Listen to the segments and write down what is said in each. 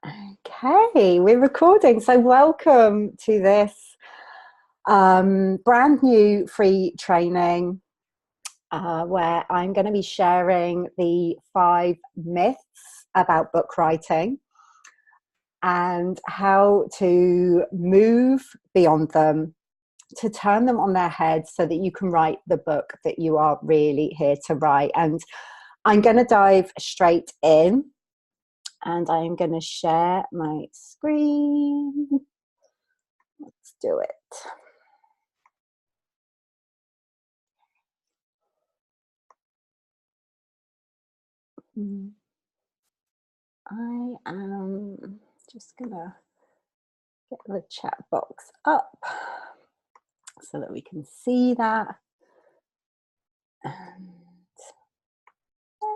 Okay, we're recording. So, welcome to this brand new free training where I'm going to be sharing the 5 myths about book writing and how to move beyond them, to turn them on their head so that you can write the book that you are really here to write. And I'm going to dive straight in. And I'm going to share my screen. Let's do it. I am just going to get the chat box up so that we can see that. And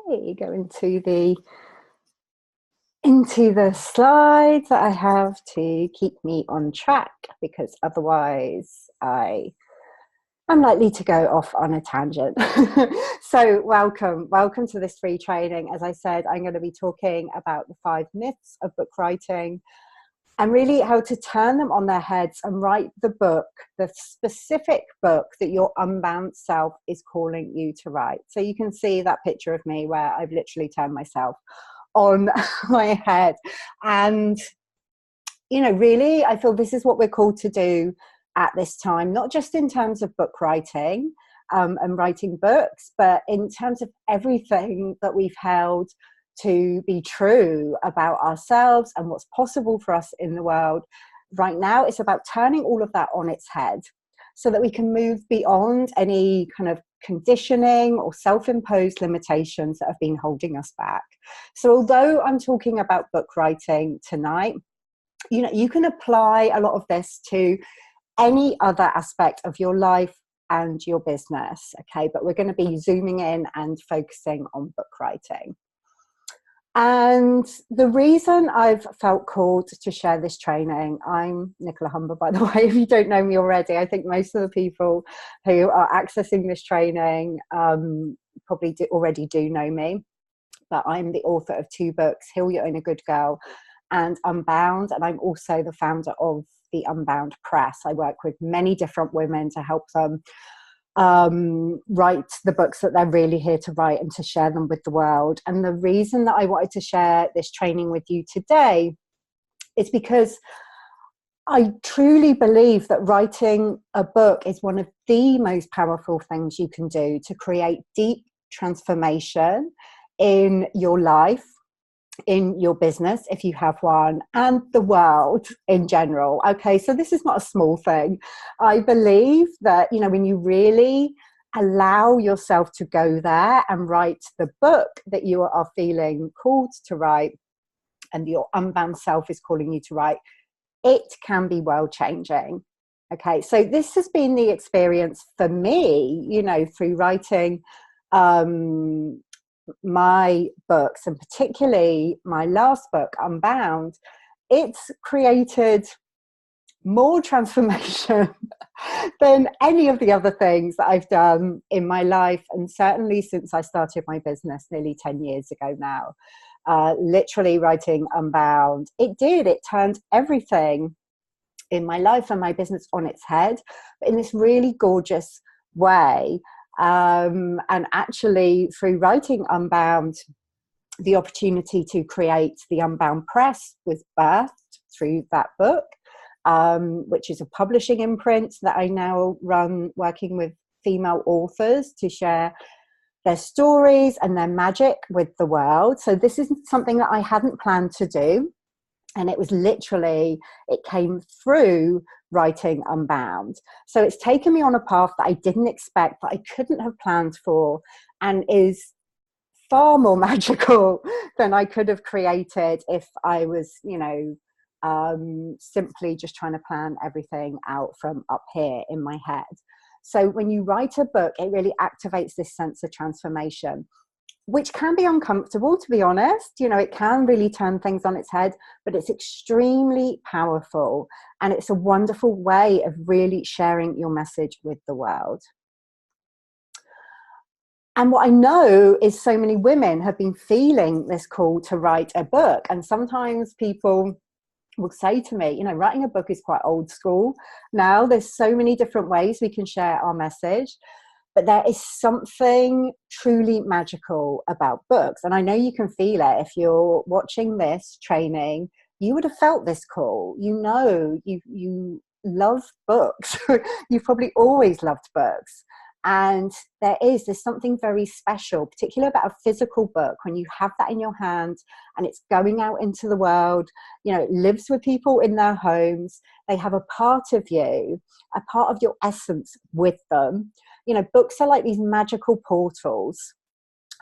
hey, go into the slides that I have to keep me on track, because otherwise I'm likely to go off on a tangent. So welcome to this free training. As I said, I'm going to be talking about the 5 myths of book writing and really how to turn them on their heads and write the book, the specific book that your unbound self is calling you to write. So you can see that picture of me where I've literally turned myself on my head. And, really, I feel this is what we're called to do at this time, not just in terms of book writing and writing books, but in terms of everything that we've held to be true about ourselves and what's possible for us in the world. Right now, it's about turning all of that on its head so that we can move beyond any kind of conditioning or self-imposed limitations that have been holding us back. So although I'm talking about book writing tonight, you can apply a lot of this to any other aspect of your life and your business, okay? But we're going to be zooming in and focusing on book writing. And the reason I've felt called to share this training, I'm Nicola Humber, by the way, if you don't know me already. I think most of the people who are accessing this training probably already do know me. But I'm the author of 2 books, Heal Your Inner Good Girl and Unbound. And I'm also the founder of the Unbound Press. I work with many different women to help them write the books that they're really here to write and to share them with the world. And the reason that I wanted to share this training with you today is because I truly believe that writing a book is one of the most powerful things you can do to create deep transformation in your life, in your business, if you have one, and the world in general. Okay, so this is not a small thing. I believe that, when you really allow yourself to go there and write the book that you are feeling called to write and your unbound self is calling you to write, it can be world changing. Okay, so this has been the experience for me, through writing my books, and particularly my last book, Unbound. It's created more transformation than any of the other things that I've done in my life, and certainly since I started my business nearly 10 years ago now. Literally writing Unbound, it turned everything in my life and my business on its head, but in this really gorgeous way. And actually, through writing Unbound, the opportunity to create the Unbound Press was birthed through that book, which is a publishing imprint that I now run, working with female authors to share their stories and their magic with the world. So this isn't something that I hadn't planned to do. And it was literally, it came through writing Unbound. So it's taken me on a path that I didn't expect, that I couldn't have planned for, and is far more magical than I could have created if I was, simply just trying to plan everything out from up here in my head. So when you write a book, it really activates this sense of transformation, which can be uncomfortable, to be honest. It can really turn things on its head, but it's extremely powerful. And it's a wonderful way of really sharing your message with the world. And what I know is so many women have been feeling this call to write a book. And sometimes people will say to me, writing a book is quite old school now. There's so many different ways we can share our message, but there is something truly magical about books. And I know you can feel it. If you're watching this training, you would have felt this call. You love books. You've probably always loved books. And there's something very special, particularly about a physical book, when you have that in your hand and it's going out into the world. It lives with people in their homes. They have a part of you, a part of your essence with them. Books are like these magical portals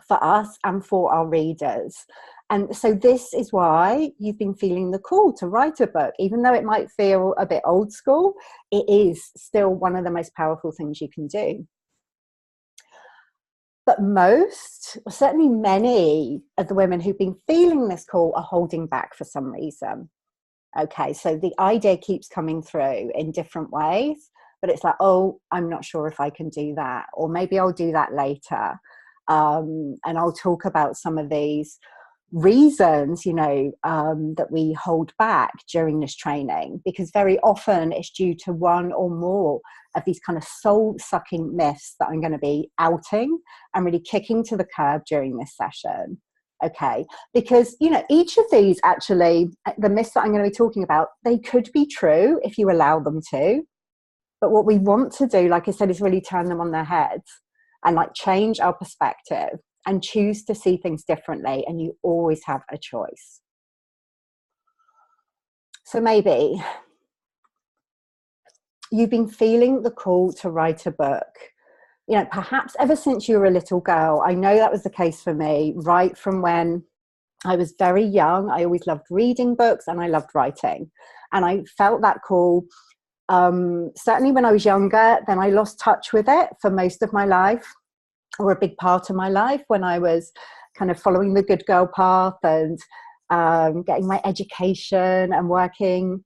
for us and for our readers. And so this is why you've been feeling the call to write a book. Even though it might feel a bit old school, it is still one of the most powerful things you can do. But certainly many of the women who've been feeling this call are holding back for some reason. Okay, so the idea keeps coming through in different ways, but it's like, oh, I'm not sure if I can do that, or maybe I'll do that later. And I'll talk about some of these reasons, that we hold back during this training, because very often it's due to one or more of these kind of soul-sucking myths that I'm going to be outing and really kicking to the curb during this session. Okay, because, each of these, actually, the myths that I'm going to be talking about, they could be true if you allow them to. But what we want to do, like I said, is really turn them on their heads and change our perspective and choose to see things differently. And you always have a choice. So maybe you've been feeling the call to write a book, perhaps ever since you were a little girl. I know that was the case for me, right from when I was very young. I always loved reading books and I loved writing. And I felt that call, certainly when I was younger. Then I lost touch with it for most of my life, or a big part of my life, when I was kind of following the good girl path and getting my education and working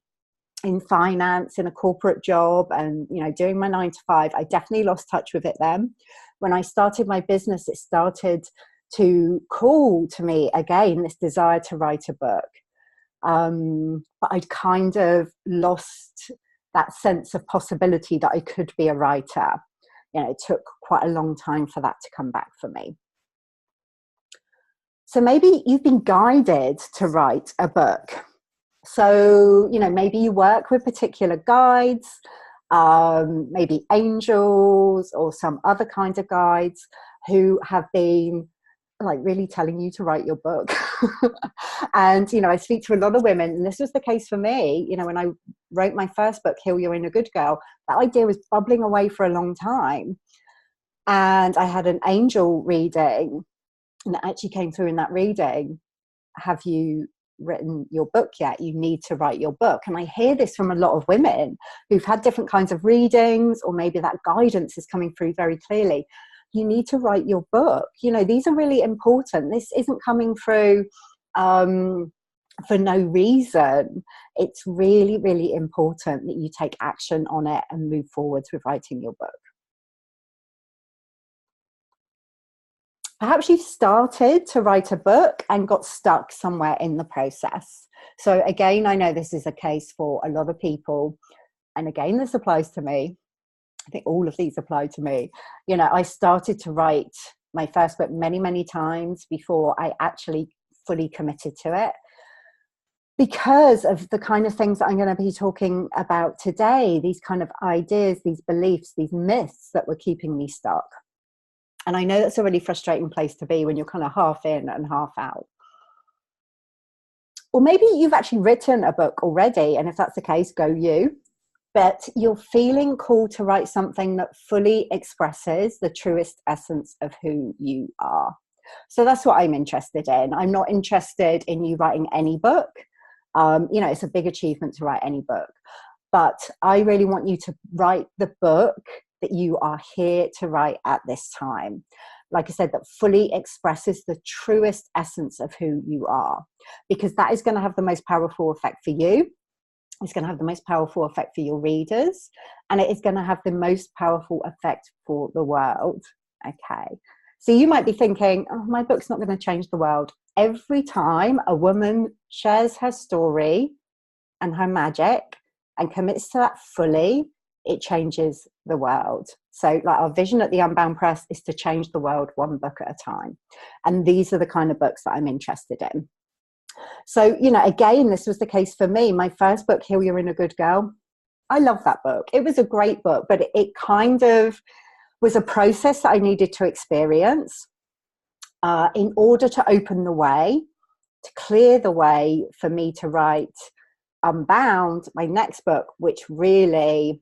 in finance in a corporate job and, doing my 9 to 5. I definitely lost touch with it then. When I started my business, it started to call to me again, this desire to write a book. But I'd kind of lost that sense of possibility that I could be a writer. It took quite a long time for that to come back for me. So maybe you've been guided to write a book. So, maybe you work with particular guides, maybe angels or some other kind of guides who have been really telling you to write your book. And, I speak to a lot of women, and this was the case for me, when I wrote my first book, Heal Your Inner Good Girl, that idea was bubbling away for a long time. And I had an angel reading, and that actually came through in that reading. Have you written your book yet? You need to write your book. And I hear this from a lot of women who've had different kinds of readings, or maybe that guidance is coming through very clearly. You need to write your book. These are really important. This isn't coming through for no reason. It's really, really important that you take action on it and move forwards with writing your book. Perhaps you've started to write a book and got stuck somewhere in the process. So again, I know this is a case for a lot of people. And again, this applies to me. I think all of these apply to me. I started to write my first book many, many times before I actually fully committed to it, because of the kind of things that I'm going to be talking about today, these kind of ideas, these beliefs, these myths that were keeping me stuck. And I know that's a really frustrating place to be when you're kind of half in and half out. Or maybe you've actually written a book already, and if that's the case, go you. But you're feeling called to write something that fully expresses the truest essence of who you are. So that's what I'm interested in. I'm not interested in you writing any book. It's a big achievement to write any book. But I really want you to write the book that you are here to write at this time. Like I said, that fully expresses the truest essence of who you are. Because that is going to have the most powerful effect for you. It's going to have the most powerful effect for your readers, and it is going to have the most powerful effect for the world. Okay, So you might be thinking, oh, my book's not going to change the world. Every time a woman shares her story and her magic and commits to that fully, it changes the world. So like our vision at the Unbound Press is to change the world one book at a time. And these are the kind of books that I'm interested in. So, you know, again, this was the case for me. My first book, Heal Your Inner Good Girl, I love that book. It was a great book, but it kind of was a process that I needed to experience in order to open the way, to clear the way for me to write Unbound, my next book, which really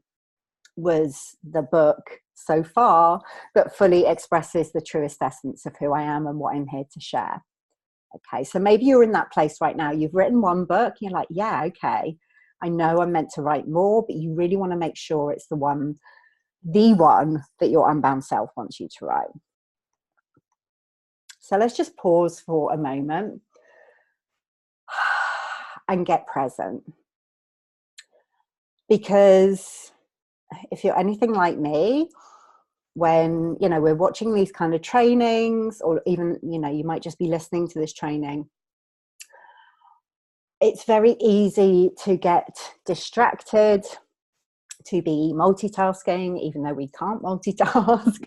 was the book so far that fully expresses the truest essence of who I am and what I'm here to share. Okay, so maybe you're in that place right now. You've written one book, you're like, yeah, okay, I know I'm meant to write more, but you really want to make sure it's the one that your Unbound Self wants you to write. So let's just pause for a moment and get present. Because if you're anything like me, when, you know, we're watching these kind of trainings, or even, you know, you might just be listening to this training, it's very easy to get distracted, to be multitasking, even though we can't multitask.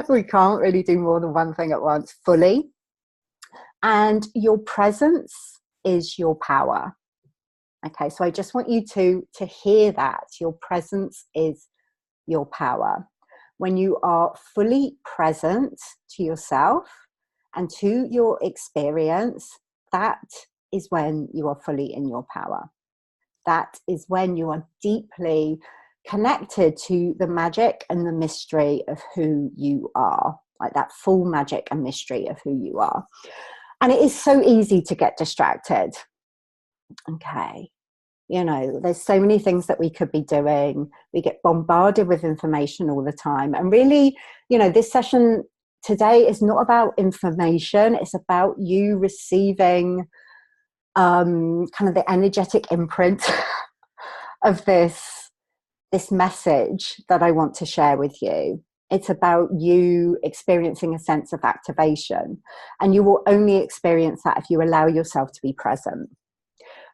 We can't really do more than one thing at once fully. And your presence is your power. Okay, so I just want you to hear that. Your presence is your power. When you are fully present to yourself and to your experience, that is when you are fully in your power. That is when you are deeply connected to the magic and the mystery of who you are, like that full magic and mystery of who you are. And it is so easy to get distracted. Okay. You know, there's so many things that we could be doing. We get bombarded with information all the time. And really, you know, this session today is not about information. It's about you receiving kind of the energetic imprint of this message that I want to share with you. It's about you experiencing a sense of activation. And you will only experience that if you allow yourself to be present.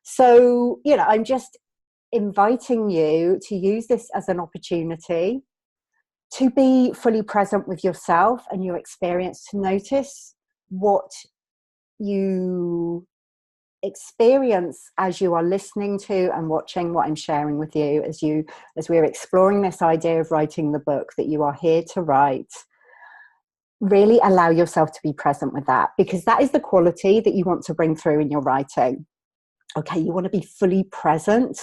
So, you know, I'm just inviting you to use this as an opportunity to be fully present with yourself and your experience, to notice what you experience as you are listening to and watching what I'm sharing with you, as we're exploring this idea of writing the book that you are here to write. Really allow yourself to be present with that, because that is the quality that you want to bring through in your writing. Okay, you want to be fully present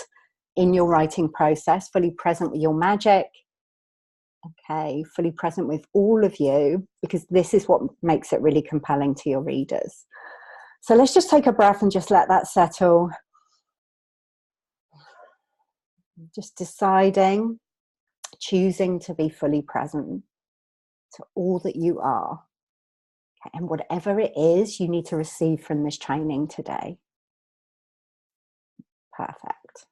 in your writing process, fully present with your magic. Okay, fully present with all of you, because this is what makes it really compelling to your readers. So let's just take a breath and just let that settle. Just deciding, choosing to be fully present to all that you are. Okay, and whatever it is you need to receive from this training today. Perfect.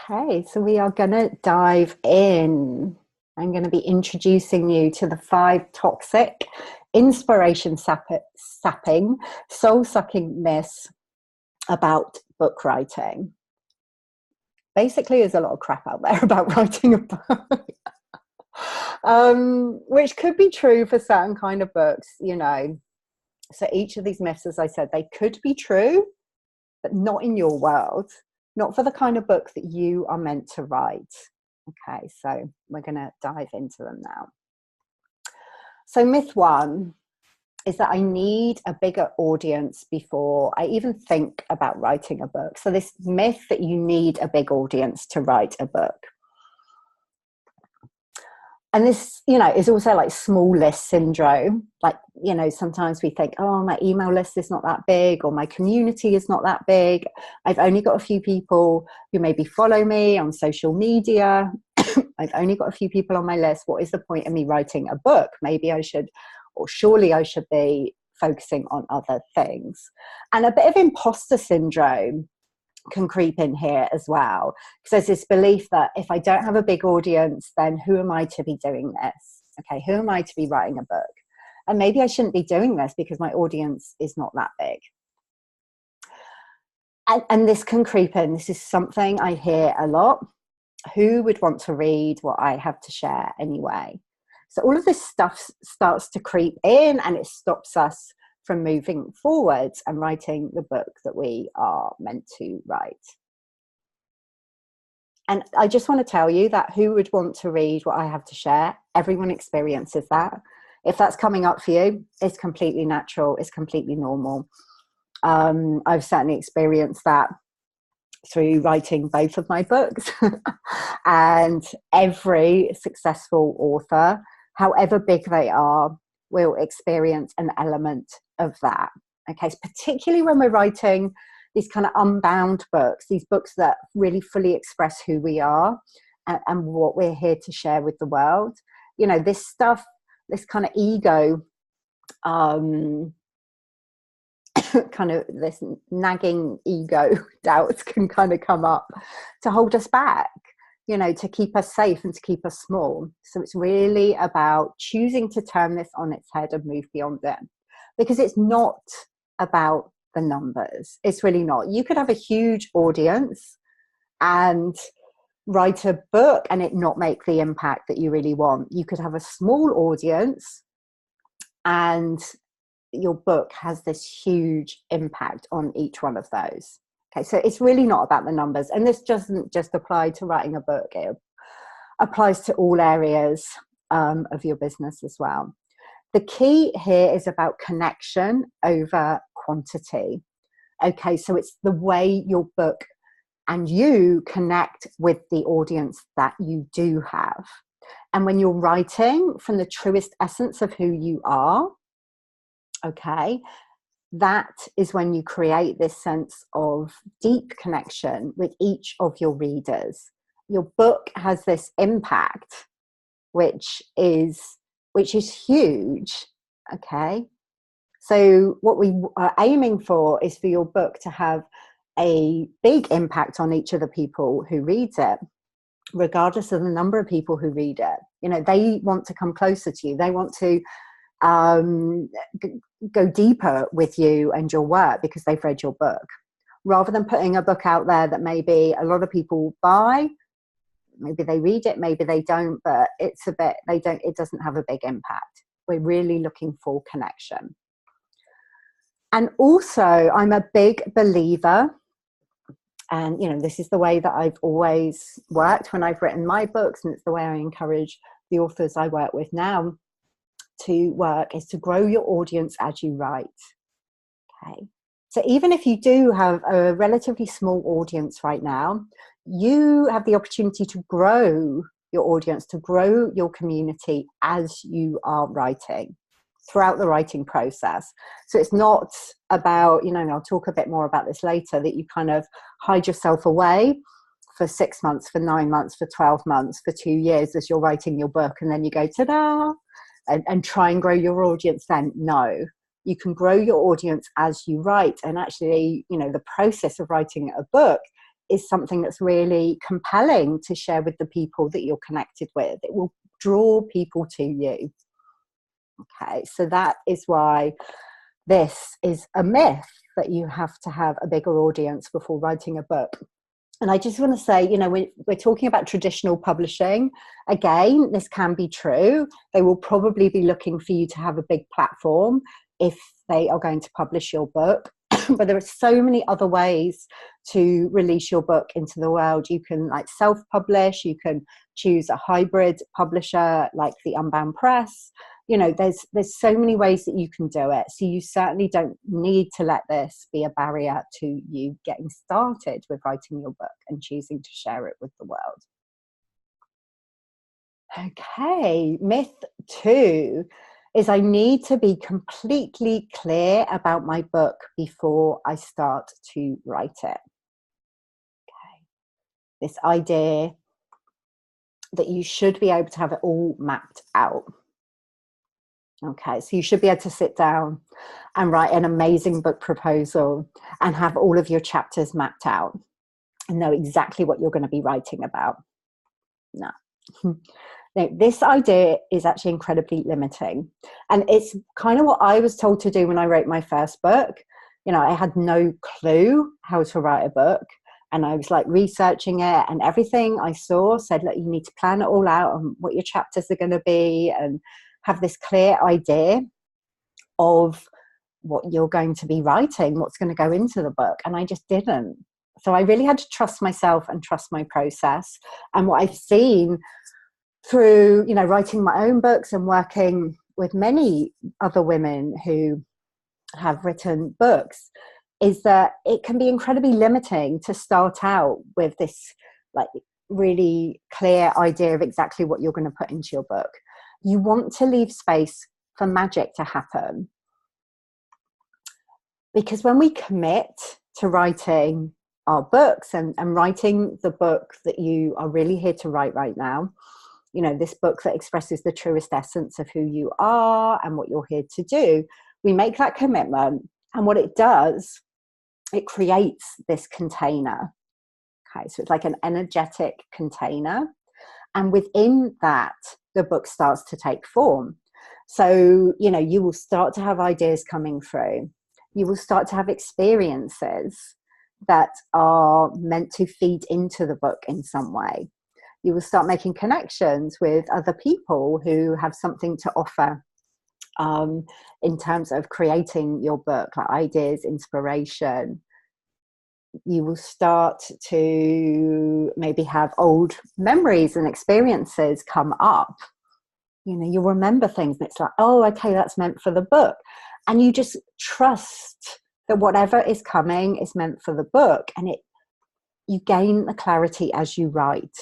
Okay, so we are going to dive in. I'm going to be introducing you to the 5 toxic, inspiration-sapping, soul-sucking myths about book writing. Basically, there's a lot of crap out there about writing a book, which could be true for certain kind of books, you know. So each of these myths, as I said, they could be true, but not in your world, not for the kind of book that you are meant to write. Okay, so we're going to dive into them now. So myth 1 is that I need a bigger audience before I even think about writing a book. So this myth that you need a big audience to write a book. And this, you know, is also like small list syndrome. Like, you know, sometimes we think, oh, my email list is not that big, or my community is not that big. I've only got a few people who maybe follow me on social media. I've only got a few people on my list. What is the point of me writing a book? Maybe I should, or surely I should be focusing on other things. And a bit of imposter syndrome can creep in here as well, because there's this belief that if I don't have a big audience, then who am I to be doing this? Okay, who am I to be writing a book? And maybe I shouldn't be doing this because my audience is not that big. And this can creep in. This is something I hear a lot. Who would want to read what I have to share anyway? So all of this stuff starts to creep in, and it stops us from moving forwards and writing the book that we are meant to write. And I just want to tell you that who would want to read what I have to share? Everyone experiences that. If that's coming up for you, it's completely natural. It's completely normal. I've certainly experienced that through writing both of my books. And every successful author, however big they are, will experience an element of that. Okay, so particularly when we're writing these kind of unbound books, these books that really fully express who we are and what we're here to share with the world. You know, this stuff, this kind of ego, kind of this nagging ego doubts can kind of come up to hold us back, you know, to keep us safe and to keep us small. So it's really about choosing to turn this on its head and move beyond it, because it's not about the numbers. It's really not. You could have a huge audience and write a book and it not make the impact that you really want. You could have a small audience and your book has this huge impact on each one of those. Okay, so it's really not about the numbers. And this doesn't just apply to writing a book. It applies to all areas of your business as well. The key here is about connection over quantity. Okay, so it's the way your book and you connect with the audience that you do have. And when you're writing from the truest essence of who you are, okay, that is when you create this sense of deep connection with each of your readers. Your book has this impact, which is huge. Okay, so what we are aiming for is for your book to have a big impact on each of the people who reads it, regardless of the number of people who read it. You know, they want to come closer to you. They want to go deeper with you and your work because they've read your book, rather than putting a book out there that maybe a lot of people buy. Maybe they read it, maybe they don't, but it doesn't have a big impact. We're really looking for connection. And also, I'm a big believer, and you know, this is the way that I've always worked when I've written my books, and it's the way I encourage the authors I work with now to work, is to grow your audience as you write. Okay, so even if you do have a relatively small audience right now, you have the opportunity to grow your audience, to grow your community as you are writing, throughout the writing process. So it's not about, you know, and I'll talk a bit more about this later, that you kind of hide yourself away for 6 months, for 9 months, for 12 months, for 2 years as you're writing your book, and then you go, ta-da, and try and grow your audience then. No, you can grow your audience as you write. And actually, you know, the process of writing a book is something that's really compelling to share with the people that you're connected with. It will draw people to you. Okay, so that is why this is a myth, that you have to have a bigger audience before writing a book. And I just want to say, you know, we're talking about traditional publishing. Again, this can be true. They will probably be looking for you to have a big platform if they are going to publish your book. But there are so many other ways to release your book into the world. You can like self-publish, you can choose a hybrid publisher like the Unbound Press. You know, there's so many ways that you can do it. So you certainly don't need to let this be a barrier to you getting started with writing your book and choosing to share it with the world. Okay, myth 2 is I need to be completely clear about my book before I start to write it. Okay, this idea that you should be able to have it all mapped out. Okay, so you should be able to sit down and write an amazing book proposal and have all of your chapters mapped out and know exactly what you're going to be writing about. No. Now, this idea is actually incredibly limiting. And it's kind of what I was told to do when I wrote my first book. You know, I had no clue how to write a book. And I was like researching it, and everything I saw said, look, you need to plan it all out on what your chapters are going to be and have this clear idea of what you're going to be writing, what's going to go into the book. And I just didn't. So I really had to trust myself and trust my process. And what I've seen through, you know, writing my own books and working with many other women who have written books is that it can be incredibly limiting to start out with this like really clear idea of exactly what you're going to put into your book. You want to leave space for magic to happen. Because when we commit to writing our books and writing the book that you are really here to write right now, you know, this book that expresses the truest essence of who you are and what you're here to do, we make that commitment. And what it does, it creates this container. Okay, so it's like an energetic container. And within that, the book starts to take form. So, you know, you will start to have ideas coming through. You will start to have experiences that are meant to feed into the book in some way. You will start making connections with other people who have something to offer in terms of creating your book, like ideas, inspiration. You will start to maybe have old memories and experiences come up. You know, you'll remember things and it's like, oh, okay, that's meant for the book. And you just trust that whatever is coming is meant for the book, and you gain the clarity as you write.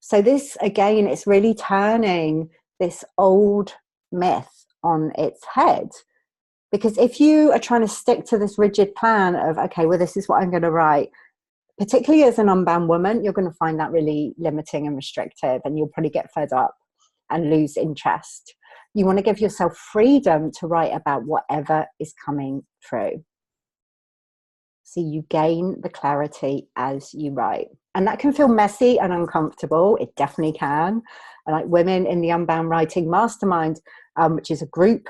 So this, again, is really turning this old myth on its head. Because if you are trying to stick to this rigid plan of, okay, well, this is what I'm going to write, particularly as an unbound woman, you're going to find that really limiting and restrictive, and you'll probably get fed up and lose interest. You want to give yourself freedom to write about whatever is coming through. So you gain the clarity as you write. And that can feel messy and uncomfortable. It definitely can. And like women in the Unbound Writing Mastermind, which is a group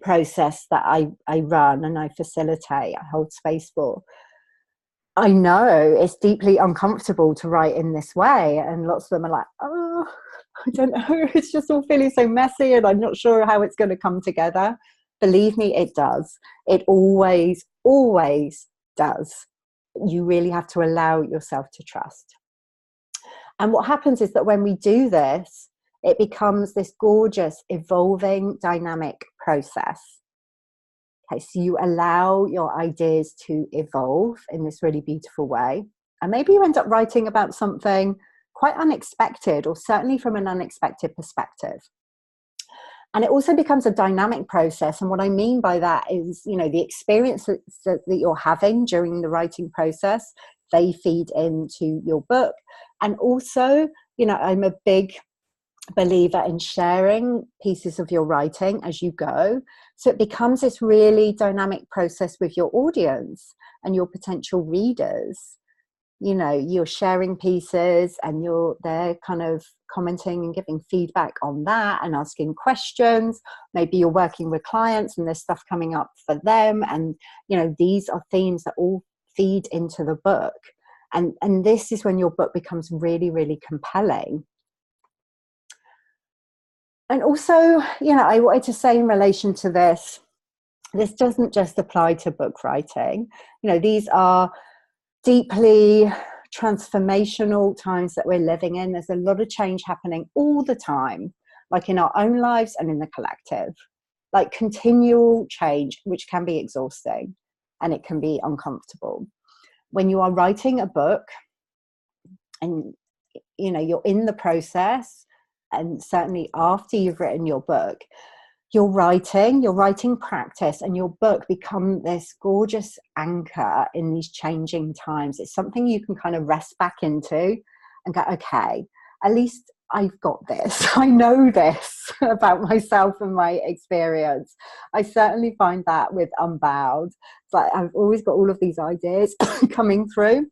process that I run and I facilitate, I hold space for, I know it's deeply uncomfortable to write in this way. And lots of them are like, oh, I don't know, it's just all feeling so messy and I'm not sure how it's going to come together. Believe me, it does. It always, always does. You really have to allow yourself to trust. And what happens is that when we do this, it becomes this gorgeous, evolving, dynamic process. Okay, so you allow your ideas to evolve in this really beautiful way. And maybe you end up writing about something quite unexpected, or certainly from an unexpected perspective. And it also becomes a dynamic process. And what I mean by that is, you know, the experiences that you're having during the writing process, they feed into your book. And also, you know, I'm a big believer in sharing pieces of your writing as you go. So it becomes this really dynamic process with your audience and your potential readers. You know, you're sharing pieces and they're kind of commenting and giving feedback on that and asking questions. Maybe you're working with clients and there's stuff coming up for them. And, you know, these are themes that all feed into the book. And this is when your book becomes really, really compelling. And also, you know, I wanted to say in relation to this doesn't just apply to book writing. You know, these are deeply transformational times that we're living in. There's a lot of change happening all the time, like in our own lives and in the collective, like continual change, which can be exhausting and it can be uncomfortable. When you are writing a book and, you know, you're in the process, and certainly after you've written your book, your writing practice and your book become this gorgeous anchor in these changing times. It's something you can kind of rest back into and go, okay, at least I've got this. I know this about myself and my experience. I certainly find that with Unbound. It's like I've always got all of these ideas coming through.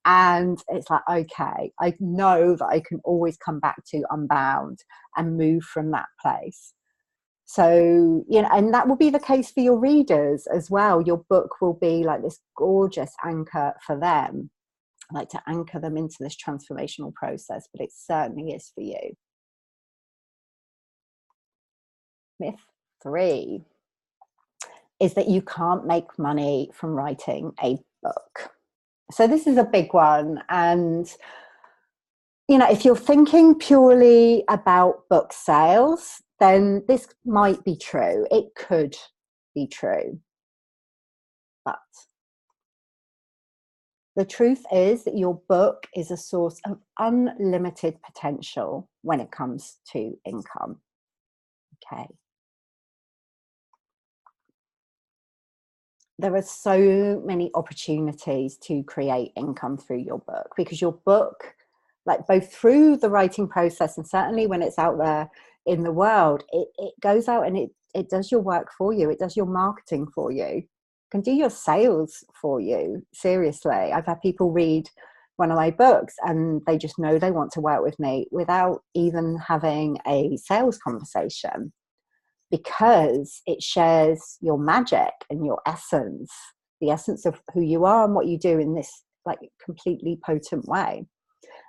And it's like, okay, I know that I can always come back to Unbound and move from that place. So, and that will be the case for your readers as well. Your book will be like this gorgeous anchor for them, like to anchor them into this transformational process, but it certainly is for you. Myth 3 is that you can't make money from writing a book. So this is a big one. And, if you're thinking purely about book sales, then this might be true. It could be true. But the truth is that your book is a source of unlimited potential when it comes to income. Okay. There are so many opportunities to create income through your book, because your book, like both through the writing process and certainly when it's out there in the world, it goes out and it does your work for you. It does your marketing for you. It can do your sales for you. Seriously. I've had people read one of my books and they just know they want to work with me without even having a sales conversation, because it shares your magic and your essence, the essence of who you are and what you do in this like completely potent way.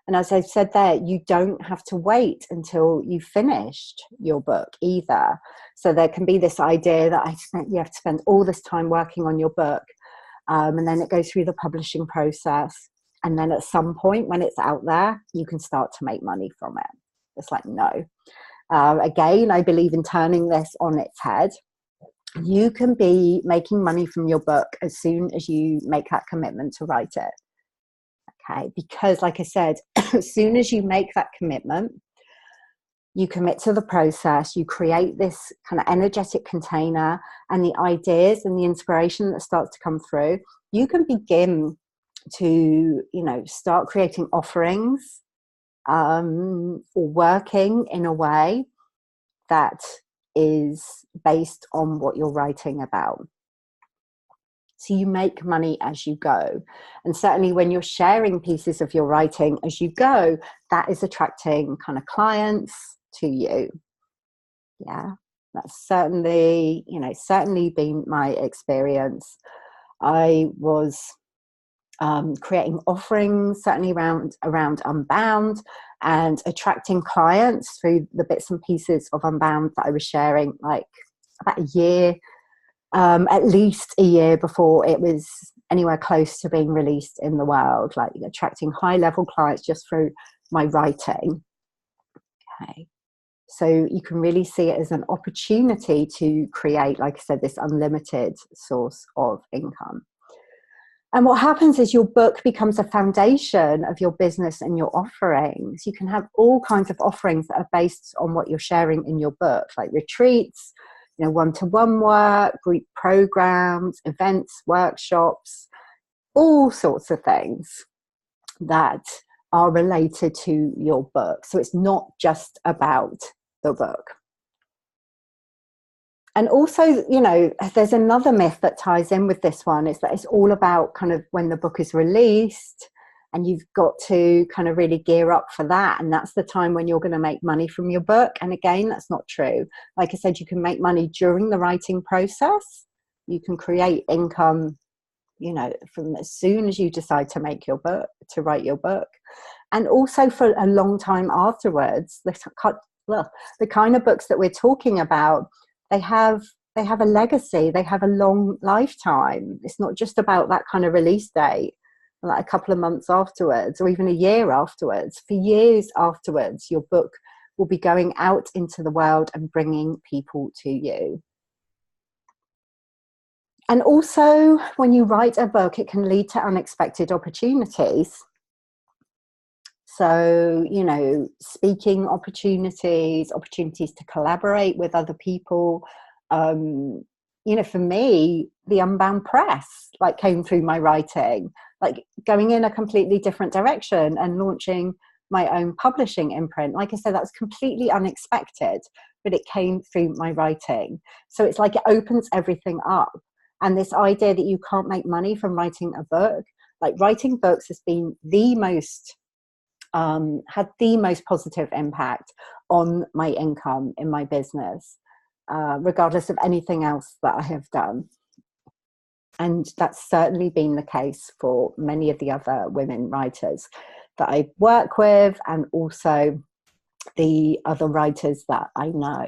And as I said there, you don't have to wait until you've finished your book either. So there can be this idea that you have to spend all this time working on your book, and then it goes through the publishing process. And then at some point when it's out there, you can start to make money from it. It's like, no. Again, I believe in turning this on its head. You can be making money from your book as soon as you make that commitment to write it. Okay, because like I said, as soon as you make that commitment, you commit to the process, you create this kind of energetic container, and the ideas and the inspiration that starts to come through, you can begin to, start creating offerings, or working in a way that is based on what you're writing about. So you make money as you go. And certainly when you're sharing pieces of your writing as you go, that is attracting kind of clients to you. Yeah, that's certainly been my experience. I was creating offerings certainly around Unbound, and attracting clients through the bits and pieces of Unbound that I was sharing, like about a year, at least a year before it was anywhere close to being released in the world, like attracting high level clients just through my writing. Okay. So you can really see it as an opportunity to create, like I said, this unlimited source of income. And what happens is your book becomes a foundation of your business and your offerings. You can have all kinds of offerings that are based on what you're sharing in your book, like retreats, one-to-one work, group programs, events, workshops, all sorts of things that are related to your book. So it's not just about the book. And also, there's another myth that ties in with this one, is that it's all about kind of when the book is released and you've got to kind of really gear up for that. And that's the time when you're going to make money from your book. And again, that's not true. Like I said, you can make money during the writing process. You can create income, from as soon as you decide to write your book. And also for a long time afterwards. The kind of books that we're talking about, they have a legacy, they have a long lifetime. It's not just about that kind of release date, like a couple of months afterwards or even a year afterwards. For years afterwards, your book will be going out into the world and bringing people to you. And also, when you write a book, it can lead to unexpected opportunities. So, speaking opportunities to collaborate with other people. For me, the Unbound Press came through my writing, going in a completely different direction and launching my own publishing imprint. Like I said, that's completely unexpected, but it came through my writing. So it's like it opens everything up. And this idea that you can't make money from writing a book, Like, writing books has been the most had the most positive impact on my income in my business, regardless of anything else that I have done. And that's certainly been the case for many of the other women writers that I work with, and also the other writers that I know.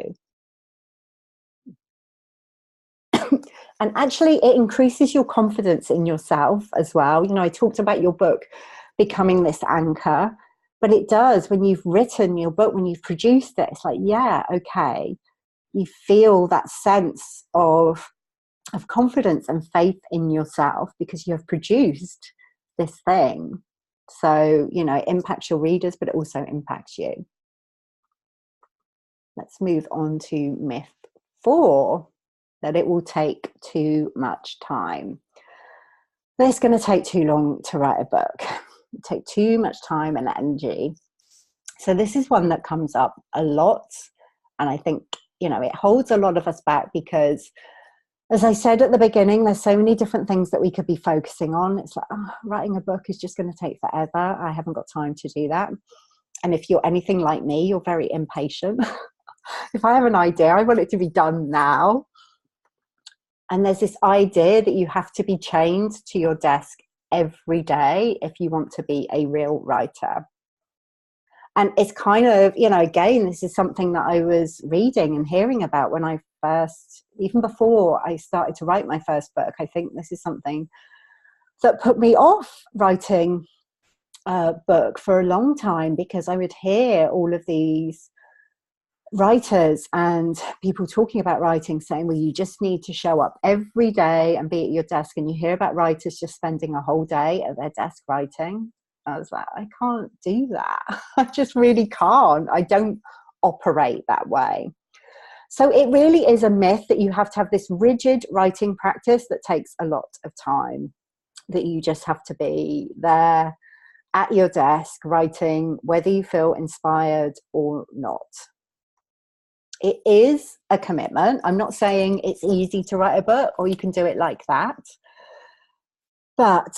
And actually, it increases your confidence in yourself as well. You know, I talked about your book becoming this anchor, but it does when you've written your book, when you've produced it, it's like, yeah, okay. You feel that sense of confidence and faith in yourself because you have produced this thing. So, you know, it impacts your readers, but it also impacts you. Let's move on to myth 4, that it will take too much time. It's going to take too long to write a book. It take too much time and energy. So this is one that comes up a lot. And I think, you know, it holds a lot of us back because, as I said at the beginning, there's so many different things that we could be focusing on. It's like, oh, writing a book is just going to take forever. I haven't got time to do that. And if you're anything like me, you're very impatient. If I have an idea, I want it to be done now. And there's this idea that you have to be chained to your desk every day if you want to be a real writer. And it's kind of, you know, again, this is something that I was reading and hearing about when I first, even before I started to write my first book. I think this is something that put me off writing a book for a long time, because I would hear all of these writers and people talking about writing saying, well, you just need to show up every day and be at your desk. And you hear about writers just spending a whole day at their desk writing. I was like, I can't do that. I just really can't. I don't operate that way. So it really is a myth that you have to have this rigid writing practice that takes a lot of time, that you just have to be there at your desk writing, whether you feel inspired or not. It is a commitment. I'm not saying it's easy to write a book or you can do it like that. But,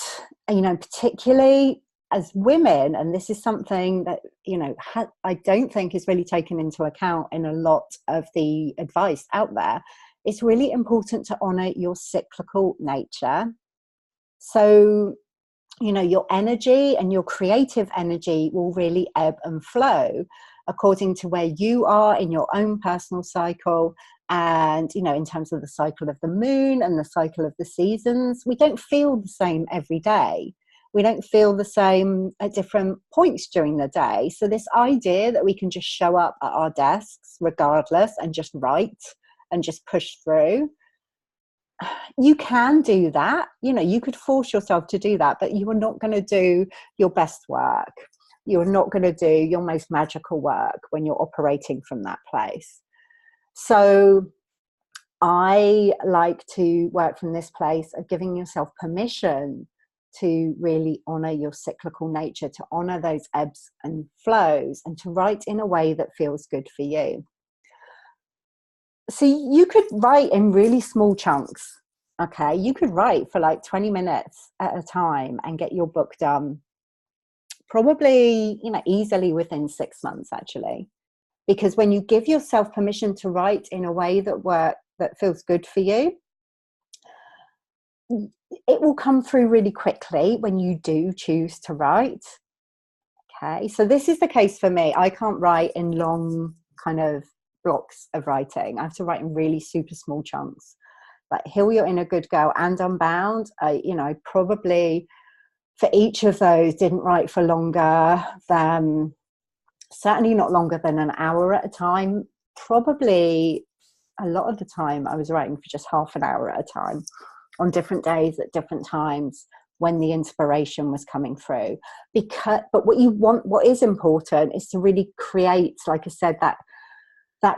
you know, particularly as women, and this is something that, you know, I don't think is really taken into account in a lot of the advice out there, it's really important to honor your cyclical nature. So, you know, your energy and your creative energy will really ebb and flow according to where you are in your own personal cycle. And, you know, in terms of the cycle of the moon and the cycle of the seasons, we don't feel the same every day. We don't feel the same at different points during the day. So this idea that we can just show up at our desks regardless and just write and just push through, you can do that. You know, you could force yourself to do that, but you are not going to do your best work. You're not going to do your most magical work when you're operating from that place. So I like to work from this place of giving yourself permission to really honor your cyclical nature, to honor those ebbs and flows, and to write in a way that feels good for you. So you could write in really small chunks. Okay, you could write for like 20 minutes at a time and get your book done probably, you know, easily within 6 months, actually. Because when you give yourself permission to write in a way that feels good for you, it will come through really quickly when you do choose to write. Okay, so this is the case for me. I can't write in long kind of blocks of writing. I have to write in really super small chunks. Like Heal Your Inner Good Girl and Unbound, I probably for each of those didn't write for longer than, certainly not longer than an hour at a time. Probably a lot of the time I was writing for just half an hour at a time on different days at different times when the inspiration was coming through. But what is important is to really create, like I said, that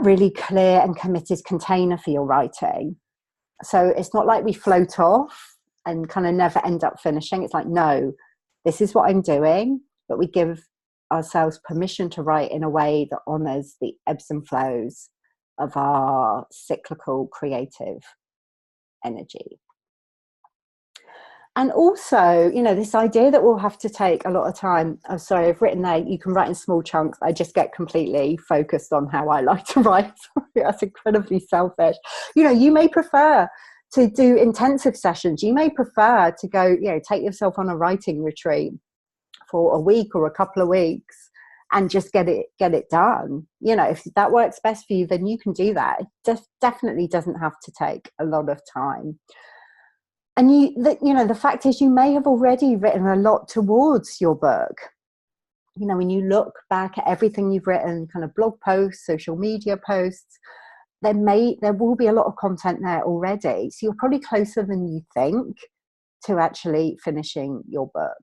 really clear and committed container for your writing. So it's not like we float off and kind of never end up finishing. It's like, no, this is what I'm doing, but we give ourselves permission to write in a way that honors the ebbs and flows of our cyclical creative energy. And also, you know, this idea that we'll have to take a lot of time. I'm sorry, I've written there, you can write in small chunks. I just get completely focused on how I like to write. That's incredibly selfish. You know, you may prefer to do intensive sessions. You may prefer to go, you know, take yourself on a writing retreat for a week or a couple of weeks and just get it done. You know, if that works best for you, then you can do that. It just definitely doesn't have to take a lot of time. And the fact is, you may have already written a lot towards your book. You know, when you look back at everything you've written, kind of blog posts, social media posts, there will be a lot of content there already. So you're probably closer than you think to actually finishing your book.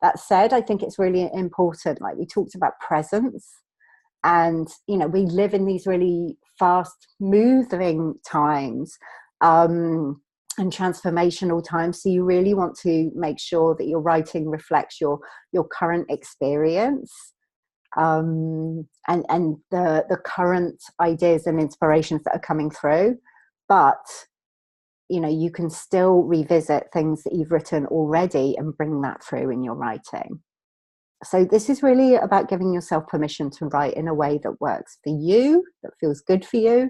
That said, I think it's really important, like we talked about, presence. And, you know, we live in these really fast moving times. And transformational times, so you really want to make sure that your writing reflects your current experience, and the current ideas and inspirations that are coming through. But you know, you can still revisit things that you've written already and bring that through in your writing. So this is really about giving yourself permission to write in a way that works for you, that feels good for you,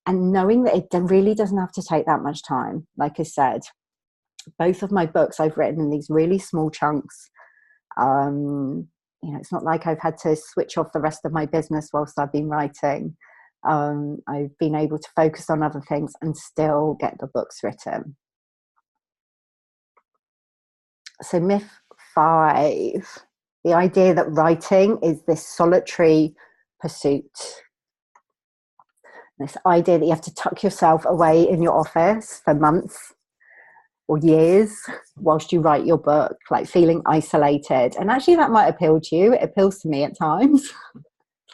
and knowing that it really doesn't have to take that much time. Like I said, both of my books I've written in these really small chunks. You know, it's not like I've had to switch off the rest of my business whilst I've been writing. I've been able to focus on other things and still get the books written. So myth 5, the idea that writing is this solitary pursuit. This idea that you have to tuck yourself away in your office for months or years whilst you write your book, like feeling isolated. And actually that might appeal to you. It appeals to me at times.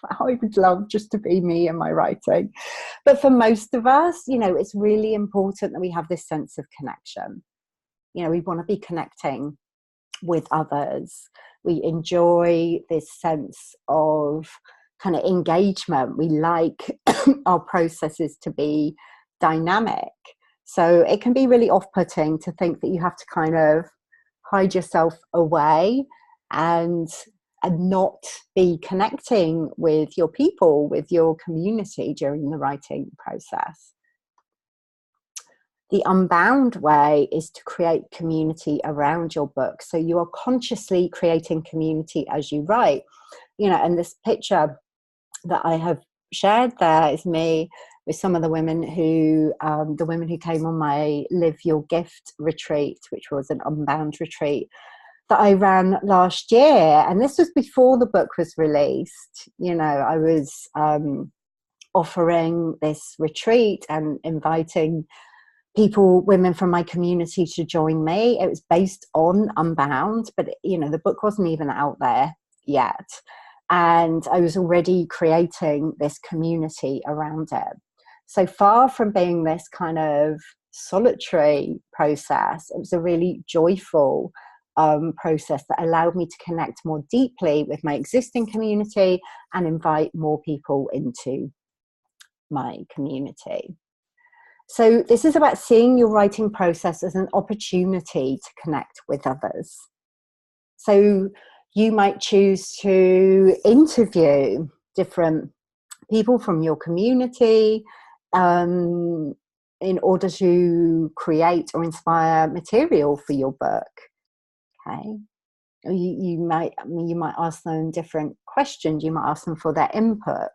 I would love just to be me in my writing. But for most of us, you know, it's really important that we have this sense of connection. You know, we want to be connecting with others. We enjoy this sense of kind of engagement. We like our processes to be dynamic. So it can be really off-putting to think that you have to kind of hide yourself away and not be connecting with your people, with your community during the writing process. The Unbound way is to create community around your book. So you are consciously creating community as you write. You know, and this picture that I have shared there is me with some of the women who came on my Live Your Gift retreat, which was an Unbound retreat that I ran last year. And this was before the book was released. You know, I was offering this retreat and inviting women from my community to join me. It was based on Unbound, but you know, the book wasn't even out there yet. And I was already creating this community around it. So far from being this kind of solitary process, it was a really joyful process that allowed me to connect more deeply with my existing community and invite more people into my community. So this is about seeing your writing process as an opportunity to connect with others. So you might choose to interview different people from your community in order to create or inspire material for your book. Okay. You might ask them different questions. You might ask them for their input.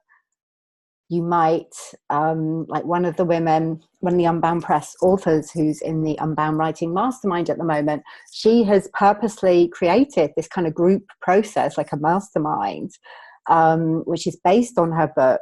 You might, like one of the Unbound Press authors who's in the Unbound Writing Mastermind at the moment, she has purposely created this kind of group process, like a mastermind, which is based on her book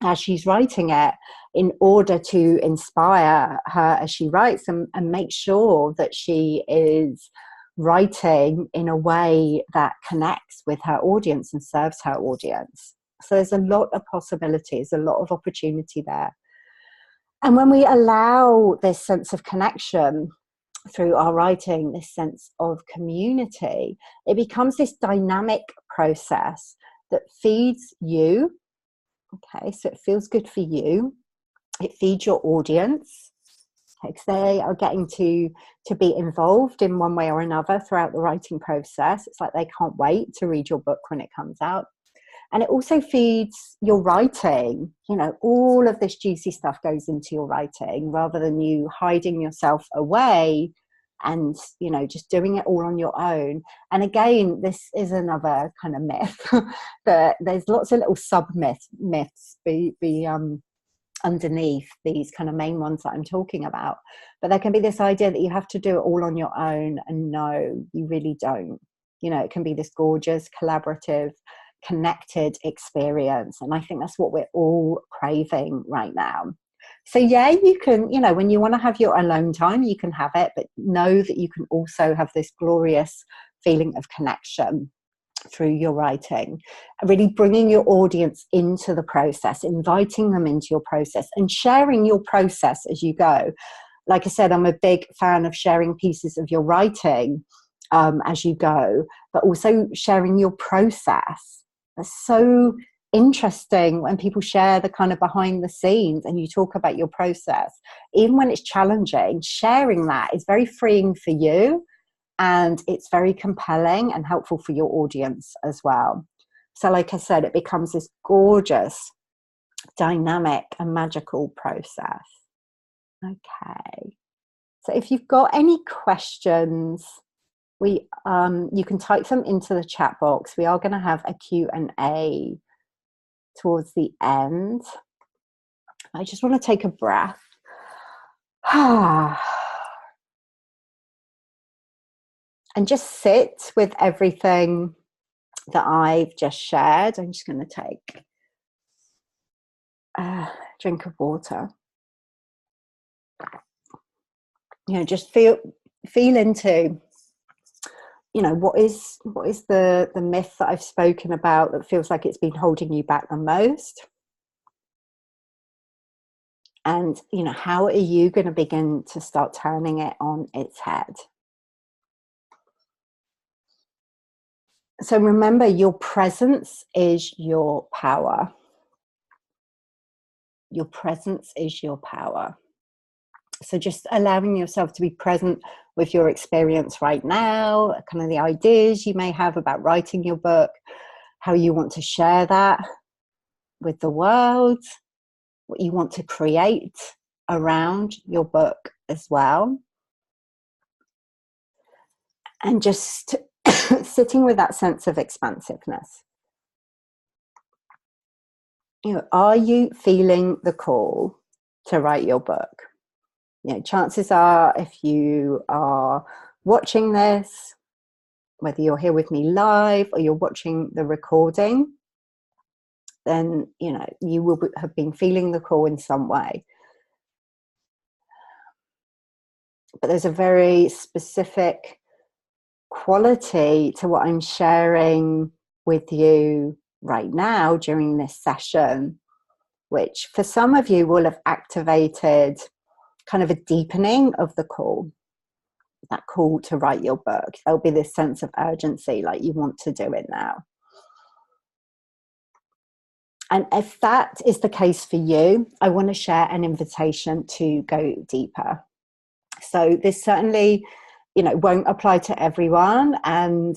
as she's writing it, in order to inspire her as she writes and make sure that she is writing in a way that connects with her audience and serves her audience. So there's a lot of possibilities, a lot of opportunity there. And when we allow this sense of connection through our writing, this sense of community, it becomes this dynamic process that feeds you. Okay, so it feels good for you. It feeds your audience. because they are getting to be involved in one way or another throughout the writing process. It's like they can't wait to read your book when it comes out. And it also feeds your writing. You know, all of this juicy stuff goes into your writing rather than you hiding yourself away and, you know, just doing it all on your own. And again, this is another kind of myth that there's lots of little sub myths underneath these kind of main ones that I'm talking about. But there can be this idea that you have to do it all on your own, and no, you really don't. You know, it can be this gorgeous, collaborative, connected experience. And I think that's what we're all craving right now. So yeah, you can, you know, when you want to have your alone time, you can have it, but know that you can also have this glorious feeling of connection through your writing, really bringing your audience into the process, inviting them into your process and sharing your process as you go. Like I said, I'm a big fan of sharing pieces of your writing as you go, but also sharing your process. It's so interesting when people share the kind of behind the scenes and you talk about your process. Even when it's challenging, sharing that is very freeing for you. And it's very compelling and helpful for your audience as well. So like I said, it becomes this gorgeous, dynamic and magical process. Okay. So if you've got any questions, you can type them into the chat box. We are going to have a Q&A towards the end. I just want to take a breath. And just sit with everything that I've just shared. I'm just going to take a drink of water. You know, just feel into, you know, what is the myth that I've spoken about that feels like it's been holding you back the most? And, you know, how are you going to begin to start turning it on its head? So remember, your presence is your power. Your presence is your power. So just allowing yourself to be present with your experience right now, kind of the ideas you may have about writing your book, how you want to share that with the world, what you want to create around your book as well. And just sitting with that sense of expansiveness. You know, are you feeling the call to write your book? You know, chances are, if you are watching this, whether you're here with me live or you're watching the recording, then, you know, you will have been feeling the call in some way. But there's a very specific quality to what I'm sharing with you right now during this session, which for some of you will have activated kind of a deepening of the call, that call to write your book. There'll be this sense of urgency, like you want to do it now. And if that is the case for you, I want to share an invitation to go deeper. So this certainly, you know, won't apply to everyone. And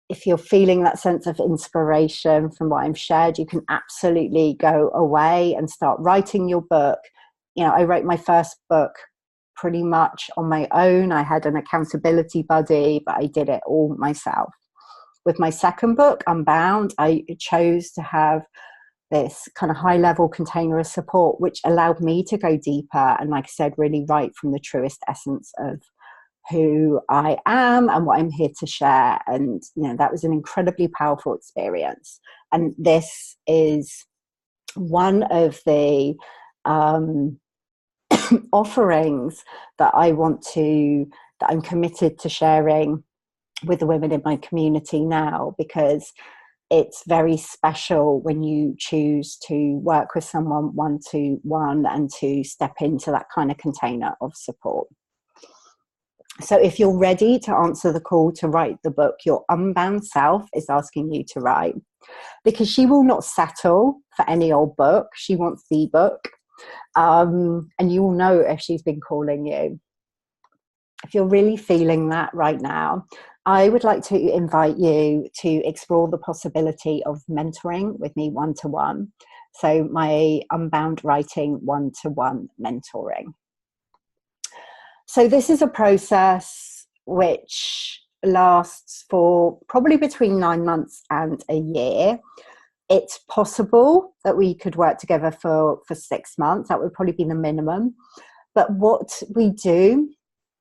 if you're feeling that sense of inspiration from what I've shared, you can absolutely go away and start writing your book. You know, I wrote my first book pretty much on my own. I had an accountability buddy, but I did it all myself. With my second book, Unbound, I chose to have this kind of high-level container of support, which allowed me to go deeper and, like I said, really write from the truest essence of who I am and what I'm here to share. And, you know, that was an incredibly powerful experience. And this is one of the offerings that I'm committed to sharing with the women in my community now, because it's very special when you choose to work with someone one-to-one and to step into that kind of container of support. So if you're ready to answer the call to write the book your Unbound Self is asking you to write, because she will not settle for any old book. She wants the book. And you will know if she's been calling you. If you're really feeling that right now, I would like to invite you to explore the possibility of mentoring with me one-to-one. So my Unbound Writing one-to-one mentoring. So this is a process which lasts for probably between 9 months and a year. It's possible that we could work together for 6 months. That would probably be the minimum. But what we do,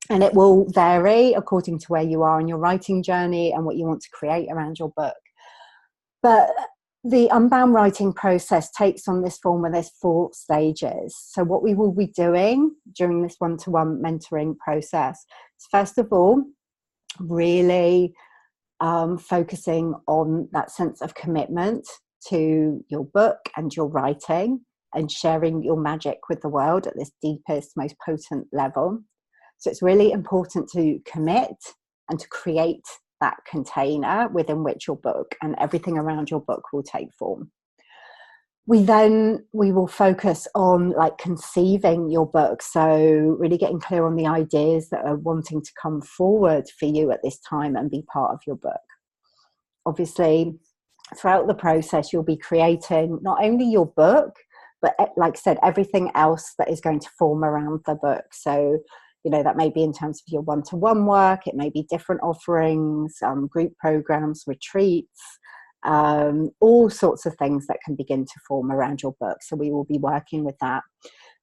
and it will vary according to where you are in your writing journey and what you want to create around your book. But the Unbound writing process takes on this form where there's 4 stages. So what we will be doing during this one-to-one mentoring process is, first of all, really focusing on that sense of commitment to your book and your writing, and sharing your magic with the world at this deepest, most potent level. So it's really important to commit and to create that container within which your book and everything around your book will take form. We will focus on like conceiving your book. So really getting clear on the ideas that are wanting to come forward for you at this time and be part of your book. Obviously, throughout the process, you'll be creating not only your book, but like I said, everything else that is going to form around the book. So, you know, that may be in terms of your one-to-one work, it may be different offerings, group programs, retreats, all sorts of things that can begin to form around your book. So we will be working with that.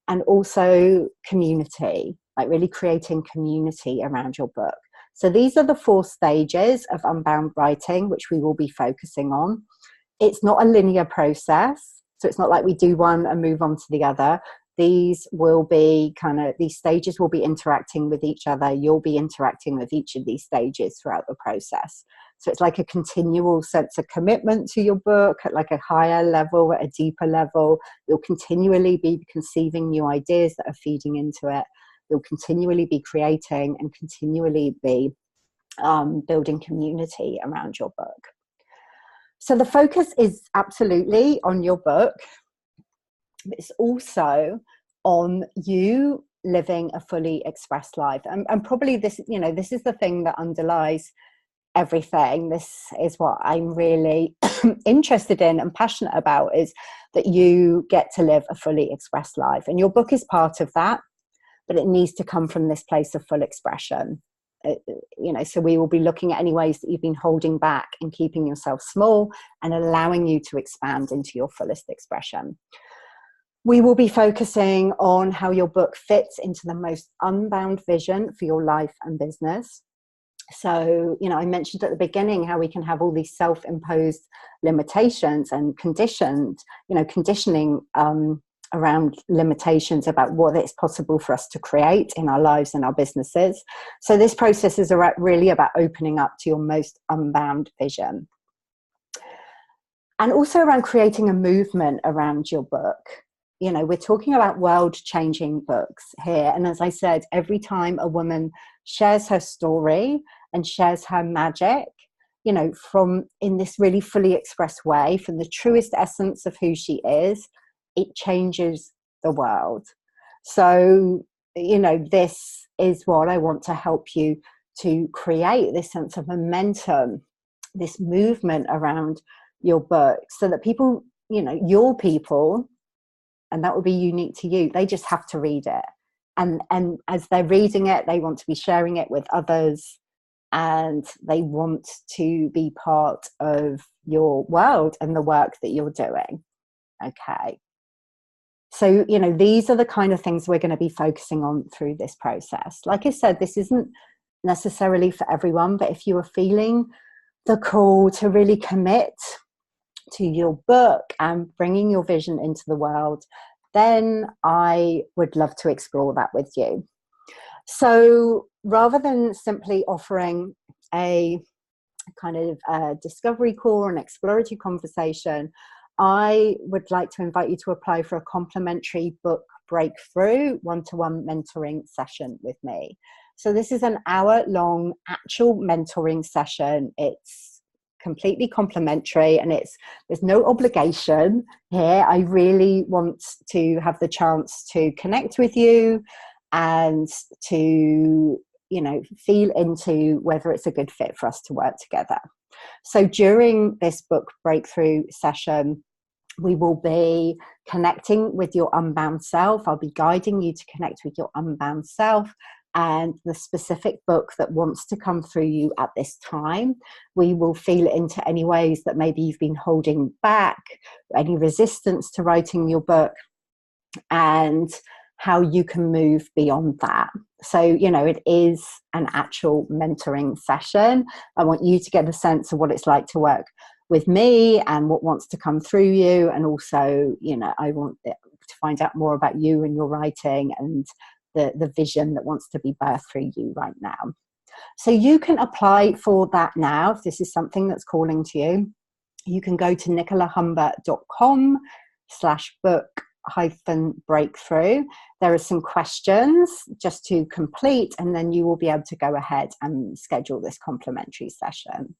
And also community, like really creating community around your book. So these are the 4 stages of Unbound writing, which we will be focusing on. It's not a linear process. So it's not like we do one and move on to the other. These will be these stages will be interacting with each other. You'll be interacting with each of these stages throughout the process. So it's like a continual sense of commitment to your book at like a higher level, at a deeper level. You'll continually be conceiving new ideas that are feeding into it. You'll continually be creating and continually be building community around your book. So the focus is absolutely on your book. It's also on you living a fully expressed life. And probably this, this is the thing that underlies everything. This is what I'm really interested in and passionate about, is that you get to live a fully expressed life. And your book is part of that, but it needs to come from this place of full expression. So we will be looking at any ways that you've been holding back and keeping yourself small, and allowing you to expand into your fullest expression. We will be focusing on how your book fits into the most unbound vision for your life and business. So, I mentioned at the beginning how we can have all these self-imposed limitations and conditioning around limitations about what it's possible for us to create in our lives and our businesses. So this process is really about opening up to your most unbound vision. And also around creating a movement around your book. We're talking about world-changing books here. And as I said, every time a woman shares her story and shares her magic, from in this really fully expressed way, from the truest essence of who she is, it changes the world. So, this is what I want to help you to create, this sense of momentum, this movement around your book, so that people, your people, and that will be unique to you, they just have to read it. And as they're reading it, they want to be sharing it with others, and they want to be part of your world and the work that you're doing. Okay. So, these are the kind of things we're going to be focusing on through this process. Like I said, this isn't necessarily for everyone, but if you are feeling the call to really commit to your book and bringing your vision into the world, then I would love to explore that with you. So rather than simply offering a kind of discovery call or an exploratory conversation, I would like to invite you to apply for a complimentary book breakthrough one-to-one mentoring session with me. So this is an hour-long actual mentoring session. It's completely complimentary, and there's no obligation here. I really want to have the chance to connect with you and to, feel into whether it's a good fit for us to work together. So during this book breakthrough session, we will be connecting with your unbound self. I'll be guiding you to connect with your unbound self and the specific book that wants to come through you at this time. We will feel into any ways that maybe you've been holding back, any resistance to writing your book, and how you can move beyond that. So, it is an actual mentoring session. I want you to get a sense of what it's like to work with me and what wants to come through you. And also, I want to find out more about you and your writing and the vision that wants to be birthed through you right now. So you can apply for that now. If this is something that's calling to you, you can go to nicolahumber.com/book-breakthrough. There are some questions just to complete, and then you will be able to go ahead and schedule this complimentary session.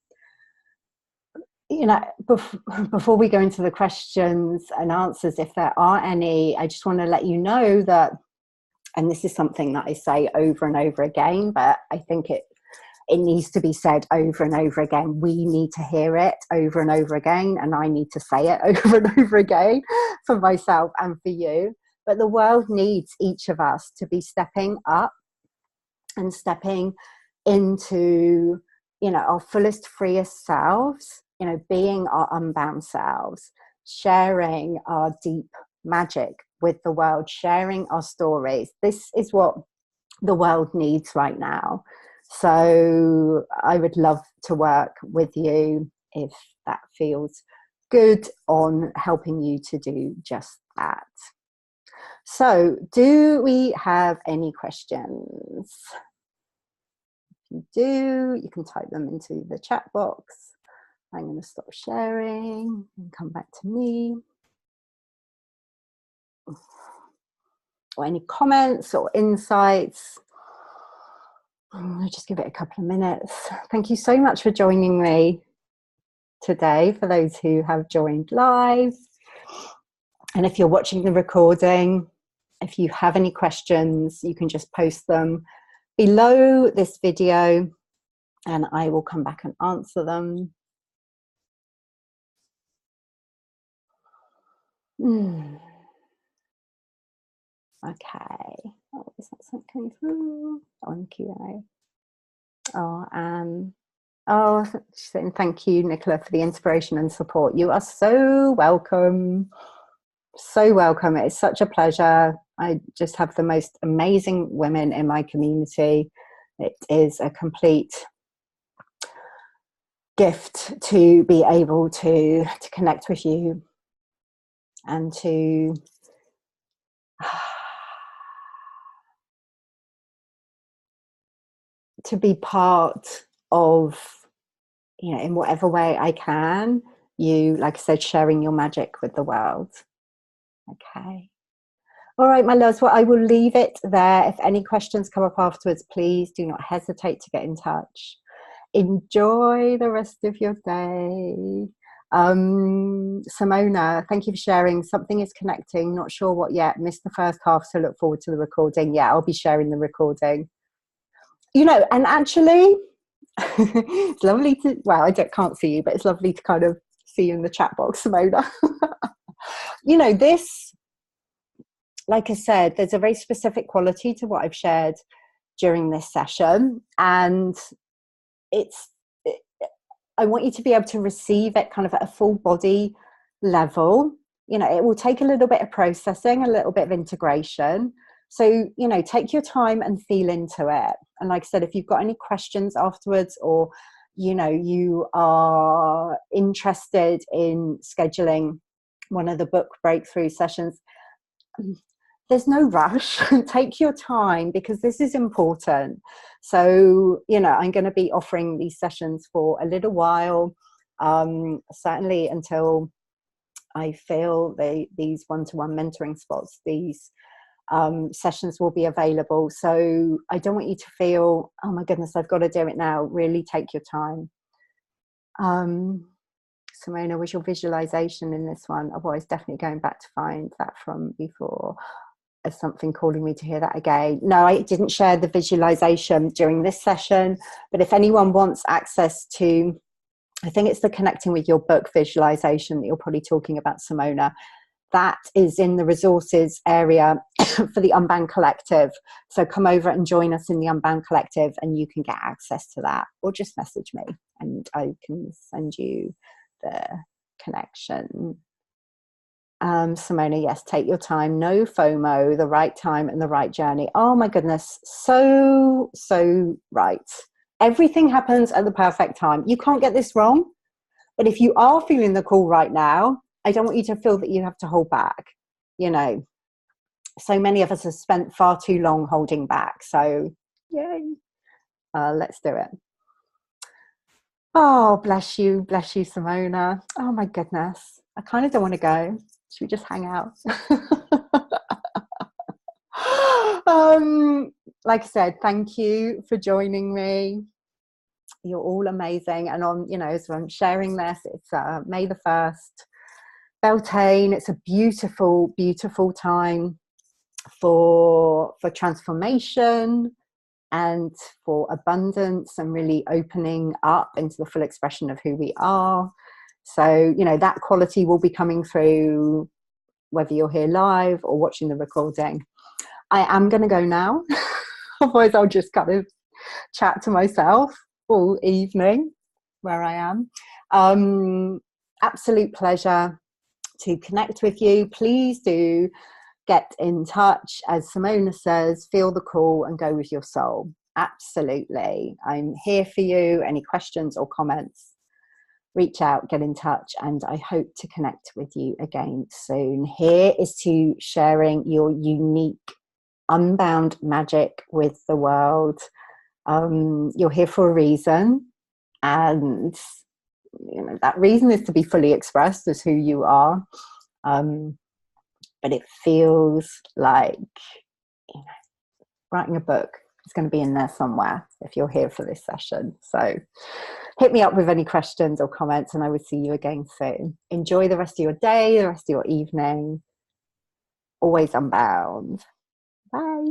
Before we go into the questions and answers, if there are any, I just want to let you know that, and this is something that I say over and over again, but I think it needs to be said over and over again. We need to hear it over and over again, and I need to say it over and over again for myself and for you. But the world needs each of us to be stepping up and stepping into, our fullest, freest selves, being our unbound selves, sharing our deep magic with the world, sharing our stories. This is what the world needs right now. So I would love to work with you if that feels good on helping you to do just that. So do we have any questions? If you do, you can type them into the chat box. I'm going to stop sharing and come back to me. Or any comments or insights. I'll just give it a couple of minutes. Thank you so much for joining me today, for those who have joined live. And if you're watching the recording, if you have any questions, you can just post them below this video and I will come back and answer them. Okay. Oh, is that something coming through? On Q&A. Oh, she's saying thank you, Nicola, for the inspiration and support. You are so welcome. So welcome. It's such a pleasure. I just have the most amazing women in my community. It is a complete gift to be able to connect with you and to be part of, in whatever way I can, you, like I said, sharing your magic with the world. Okay. All right, my loves, well, I will leave it there. If any questions come up afterwards, please do not hesitate to get in touch. Enjoy the rest of your day. Simona, thank you for sharing. Something is connecting, not sure what yet. Missed the first half, so look forward to the recording. Yeah, I'll be sharing the recording. And actually, it's lovely to, well, I can't see you, but it's lovely to kind of see you in the chat box, Simona. This, like I said, there's a very specific quality to what I've shared during this session, and I want you to be able to receive it kind of at a full body level. It will take a little bit of processing, a little bit of integration. So, take your time and feel into it. And like I said, if you've got any questions afterwards, or, you are interested in scheduling one of the book breakthrough sessions, there's no rush. Take your time, because this is important. So, I'm going to be offering these sessions for a little while, certainly until I feel these one-to-one mentoring spots, these sessions will be available. So I don't want you to feel, oh my goodness, I've got to do it now. Really take your time. Simona, was your visualization in this one? Otherwise, definitely going back to find that from before. As something calling me to hear that again. No, I didn't share the visualization during this session, but if anyone wants access to, I think it's the connecting with your book visualization that you're probably talking about, Simona, that is in the resources area for the Unbound Collective. So come over and join us in the Unbound Collective and you can get access to that, or just message me and I can send you the connection. Simona, yes, take your time, no FOMO, the right time and the right journey. Oh my goodness, so right. Everything happens at the perfect time. You can't get this wrong. But if you are feeling the call right now, I don't want you to feel that you have to hold back. You know, so many of us have spent far too long holding back. So yay, let's do it. Oh, bless you, Simona. Oh my goodness, I kind of don't want to go. Should we just hang out? Like I said, thank you for joining me. You're all amazing. And on, you know, so I'm sharing this, it's May the 1st, Beltane. It's a beautiful, beautiful time for transformation and for abundance and really opening up into the full expression of who we are. So, you know, that quality will be coming through whether you're here live or watching the recording. I am going to go now. Otherwise, I'll just kind of chat to myself all evening where I am. Absolute pleasure to connect with you. Please do get in touch. As Simona says, feel the call and go with your soul. Absolutely. I'm here for you. Any questions or comments, reach out, get in touch, and I hope to connect with you again soon. Here is to sharing your unique unbound magic with the world. You're here for a reason, and you know that reason is to be fully expressed as who you are. But it feels like, you know, writing a book is going to be in there somewhere if you're here for this session. So hit me up with any questions or comments and I will see you again soon. Enjoy the rest of your day, the rest of your evening. Always unbound. Bye.